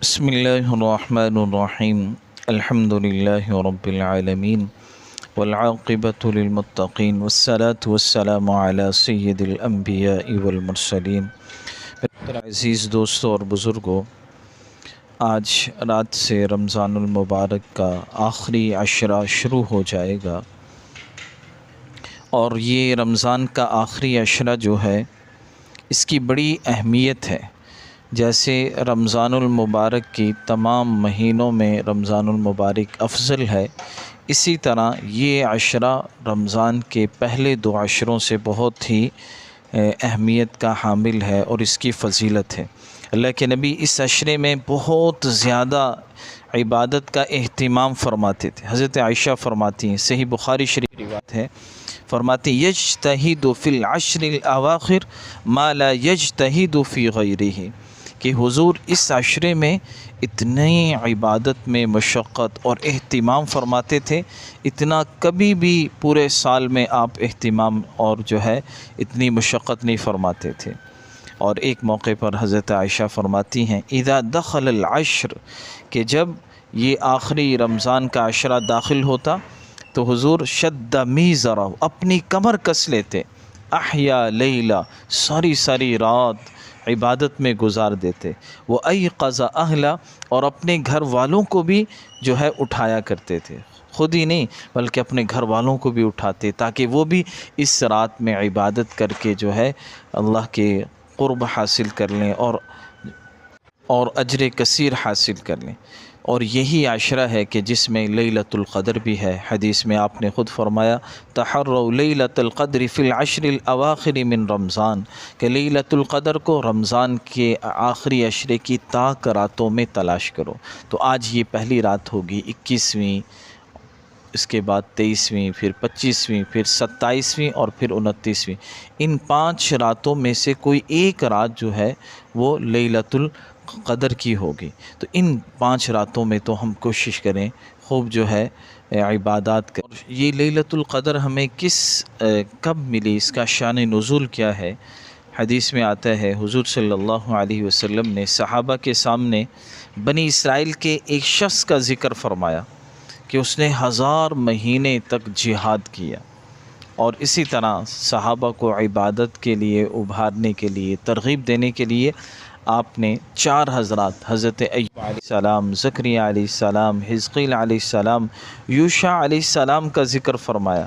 بسم اللہ الرحمن الرحیم الحمد للہ رب العالمین والعاقبۃ للمتقین والصلاة والسلام علی سید الانبیاء والمرسلین۔ عزیز دوستوں اور بزرگوں، آج رات سے رمضان المبارک کا آخری عشرہ شروع ہو جائے گا، اور یہ رمضان کا آخری عشرہ جو ہے اس کی بڑی اہمیت ہے۔ جیسے رمضان المبارک کی تمام مہینوں میں رمضان المبارک افضل ہے، اسی طرح یہ عشرہ رمضان کے پہلے دو عشروں سے بہت ہی اہمیت کا حامل ہے اور اس کی فضیلت ہے۔ اللہ کے نبی اس عشرے میں بہت زیادہ عبادت کا اہتمام فرماتے تھے۔ حضرت عائشہ فرماتی ہیں، صحیح بخاری شریف روایت ہے، فرماتی یجتہد فی العشر الاواخر ما لا یجتہد فی غیرہ، کہ حضور اس عشرے میں اتنی عبادت میں مشقت اور اہتمام فرماتے تھے، اتنا کبھی بھی پورے سال میں آپ اہتمام اور جو ہے اتنی مشقت نہیں فرماتے تھے۔ اور ایک موقع پر حضرت عائشہ فرماتی ہیں، اذا دخل العشر، کہ جب یہ آخری رمضان کا عشرہ داخل ہوتا تو حضور شد میزرہ، اپنی کمر کس لیتے، احیا لیلہ، ساری رات عبادت میں گزار دیتے، وہ ایقظ اہلا، اور اپنے گھر والوں کو بھی جو ہے اٹھایا کرتے تھے، خود ہی نہیں بلکہ اپنے گھر والوں کو بھی اٹھاتے تاکہ وہ بھی اس رات میں عبادت کر کے جو ہے اللہ کے قرب حاصل کر لیں اور اجر کثیر حاصل کر لیں۔ اور یہی عشرہ ہے کہ جس میں لیلۃ القدر بھی ہے۔ حدیث میں آپ نے خود فرمایا، تحروا لیلۃ القدر فی العشر الاواخر من رمضان، کہ لیلۃ القدر کو رمضان کے آخری عشرے کی طاق راتوں میں تلاش کرو۔ تو آج یہ پہلی رات ہوگی، 21ویں، اس کے بعد 23ویں، پھر 25ویں، پھر 27ویں اور پھر 29ویں۔ ان 5 راتوں میں سے کوئی ایک رات جو ہے وہ لیلۃ القدر کی ہوگی۔ تو ان 5 راتوں میں تو ہم کوشش کریں خوب جو ہے عبادات کریں۔ یہ لیلۃ القدر ہمیں کب ملی، اس کا شان نزول کیا ہے؟ حدیث میں آتا ہے، حضور صلی اللہ علیہ وسلم نے صحابہ کے سامنے بنی اسرائیل کے ایک شخص کا ذکر فرمایا کہ اس نے 1000 مہینے تک جہاد کیا، اور اسی طرح صحابہ کو عبادت کے لیے ابھارنے کے لیے، ترغیب دینے کے لیے آپ نے 4 حضرات، حضرت ایوب علیہ السلام، زکریہ علیہ السلام، حزقیل علیہ السلام، یوشع علیہ السلام کا ذکر فرمایا،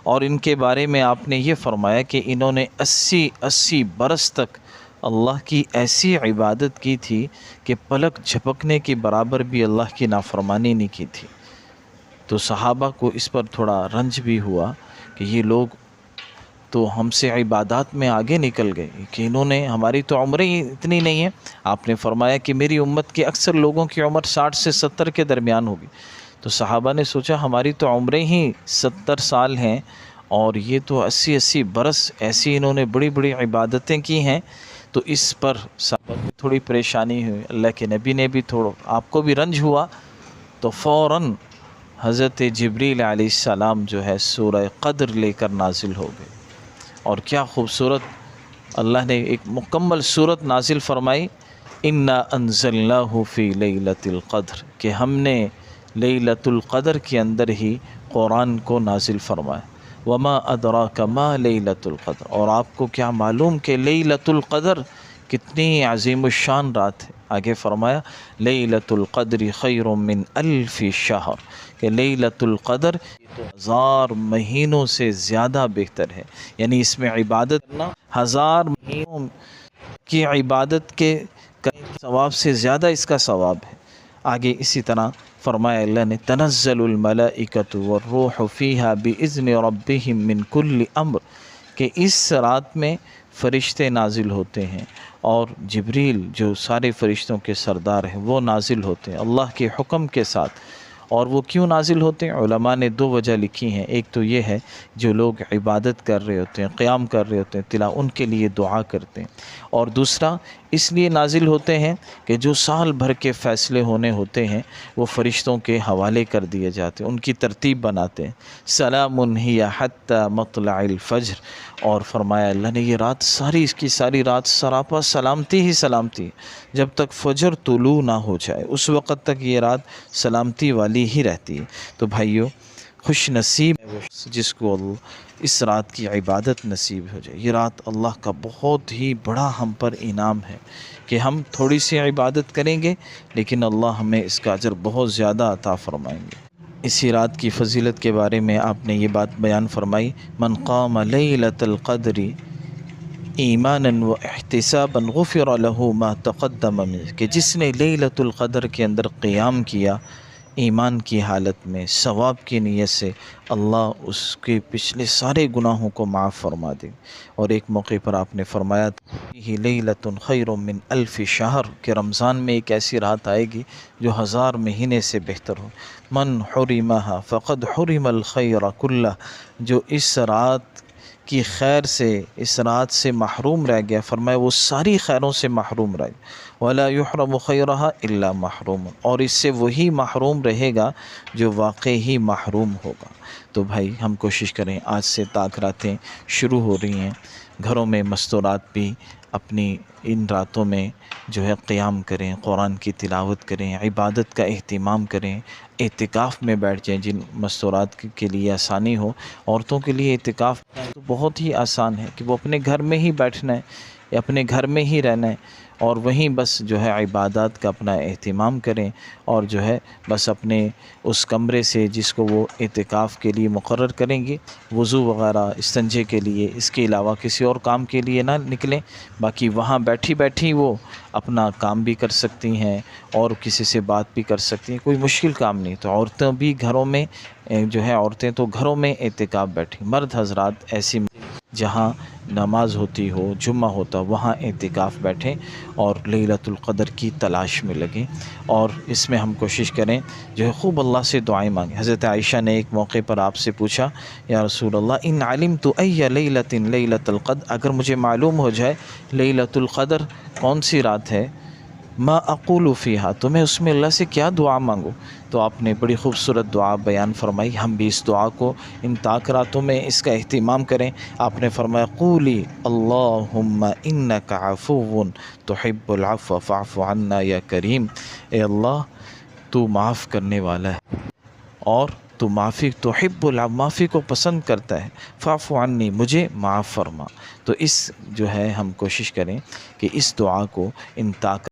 اور ان کے بارے میں آپ نے یہ فرمایا کہ انہوں نے 80 برس تک اللہ کی ایسی عبادت کی تھی کہ پلک جھپکنے کے برابر بھی اللہ کی نافرمانی نہیں کی تھی۔ تو صحابہ کو اس پر تھوڑا رنج بھی ہوا کہ یہ لوگ تو ہم سے عبادات میں آگے نکل گئے، کہ انہوں نے، ہماری تو عمریں ہی اتنی نہیں ہیں۔ آپ نے فرمایا کہ میری امت کے اکثر لوگوں کی عمر 60 سے 70 کے درمیان ہوگی۔ تو صحابہ نے سوچا ہماری تو عمریں ہی 70 سال ہیں، اور یہ تو 80 برس ایسی انہوں نے بڑی عبادتیں کی ہیں۔ تو اس پر صحابہ کو تھوڑی پریشانی ہوئی، اللہ کے نبی نے بھی آپ کو بھی رنج ہوا، تو فوراً حضرت جبریل علیہ السلام جو ہے سورہ قدر لے کر نازل ہو گئے، اور کیا خوبصورت اللہ نے ایک مکمل صورت نازل فرمائی، انا انزلناہ فی لیلۃ القدر، کہ ہم نے لیلۃ القدر کے اندر ہی قرآن کو نازل فرمایا۔ وما ادراک ما لیلۃ القدر، اور آپ کو کیا معلوم کہ لیلۃ القدر کتنی عظیم الشان رات ہے؟ آگے فرمایا، لیلۃ القدر خیر من 1000 شہر، کہ لیلۃ القدر 1000 مہینوں سے زیادہ بہتر ہے۔ یعنی اس میں عبادت کرنا 1000 مہینوں کی عبادت کے ثواب سے زیادہ اس کا ثواب ہے۔ آگے اسی طرح فرمایا اللہ نے، تنزل الملائکۃ والروح فیہا باذن ربہم من کل امر، کہ اس رات میں فرشتے نازل ہوتے ہیں، اور جبریل جو سارے فرشتوں کے سردار ہیں وہ نازل ہوتے ہیں اللہ کے حکم کے ساتھ۔ اور وہ کیوں نازل ہوتے ہیں؟ علماء نے 2 وجہ لکھی ہیں۔ ایک تو یہ ہے، جو لوگ عبادت کر رہے ہوتے ہیں، قیام کر رہے ہوتے ہیں، ان کے لیے دعا کرتے ہیں، اور دوسرا اس لیے نازل ہوتے ہیں کہ جو سال بھر کے فیصلے ہونے ہوتے ہیں وہ فرشتوں کے حوالے کر دیے جاتے ہیں، ان کی ترتیب بناتے ہیں۔ سلام ہی حتی مطلع الفجر، اور فرمایا اللہ نے یہ رات ساری، اس کی ساری رات سراپا سلامتی ہی سلامتی ہے، جب تک فجر طلوع نہ ہو جائے اس وقت تک یہ رات سلامتی والی ہی رہتی ہے۔ تو بھائیو، خوش نصیب ہے وہ جس کو اس رات کی عبادت نصیب ہو جائے۔ یہ رات اللہ کا بہت ہی بڑا ہم پر انعام ہے کہ ہم تھوڑی سی عبادت کریں گے لیکن اللہ ہمیں اس کا اجر بہت زیادہ عطا فرمائیں گے۔ اسی رات کی فضیلت کے بارے میں آپ نے یہ بات بیان فرمائی، من قام لیلۃ القدر ایمانا و احتسابا غفر له ما تقدم منه، کہ جس نے لیلۃ القدر کے اندر قیام کیا ایمان کی حالت میں ثواب کی نیت سے، اللہ اس کے پچھلے سارے گناہوں کو معاف فرما دے۔ اور ایک موقع پر آپ نے فرمایا ہی لیلۃ خیر من الف شہر، کہ رمضان میں ایک ایسی رات آئے گی جو 1000 مہینے سے بہتر ہو۔ من حرمها فقد حرم الخیر کلہ، جو اس رات کی خیر سے، اس رات سے محروم رہ گیا، فرمایا وہ ساری خیروں سے محروم رہ گیا۔ ولا يحرم خیرها الا محروم، اور اس سے وہی محروم رہے گا جو واقعی ہی محروم ہوگا۔ تو بھائی ہم کوشش کریں، آج سے طاق راتیں شروع ہو رہی ہیں، گھروں میں مستورات بھی اپنی ان راتوں میں جو ہے قیام کریں، قرآن کی تلاوت کریں، عبادت کا اہتمام کریں، اعتکاف میں بیٹھ جائیں۔ جن مستورات کے لیے آسانی ہو، عورتوں کے لیے اعتکاف تو بہت ہی آسان ہے کہ وہ اپنے گھر میں ہی بیٹھنا ہے یا اپنے گھر میں ہی رہنا ہے، اور وہیں بس جو ہے عبادات کا اپنا اہتمام کریں، اور جو ہے بس اپنے اس کمرے سے جس کو وہ اعتکاف کے لیے مقرر کریں گے، وضو وغیرہ استنجے کے لیے، اس کے علاوہ کسی اور کام کے لیے نہ نکلیں۔ باقی وہاں بیٹھی بیٹھی وہ اپنا کام بھی کر سکتی ہیں اور کسی سے بات بھی کر سکتی ہیں، کوئی مشکل کام نہیں۔ تو عورتیں بھی گھروں میں جو ہے، عورتیں تو گھروں میں اعتکاف بیٹھیں، مرد حضرات ایسی جہاں نماز ہوتی ہو، جمعہ ہوتا، وہاں اعتکاف بیٹھیں اور لیلۃ القدر کی تلاش میں لگیں، اور اس میں ہم کوشش کریں جو ہے خوب اللہ سے دعائیں مانگیں۔ حضرت عائشہ نے ایک موقع پر آپ سے پوچھا، یا رسول اللہ ان علمت ای لیلۃ لیلۃ القدر، اگر مجھے معلوم ہو جائے لیلۃ القدر کون سی رات ہے، ما اقول فیہا، تو میں اس میں اللہ سے کیا دعا مانگوں؟ تو آپ نے بڑی خوبصورت دعا بیان فرمائی، ہم بھی اس دعا کو ان طاق راتوں میں اس کا اہتمام کریں۔ آپ نے فرمایا قولی اللہم انک عفو تحب العفو فاعف عنا یا کریم، اے اللہ تو معاف کرنے والا ہے اور تو معافی، تحب العفو، معافی کو پسند کرتا ہے، فاعف عنی، مجھے معاف فرما۔ تو اس جو ہے ہم کوشش کریں کہ اس دعا کو ان طاق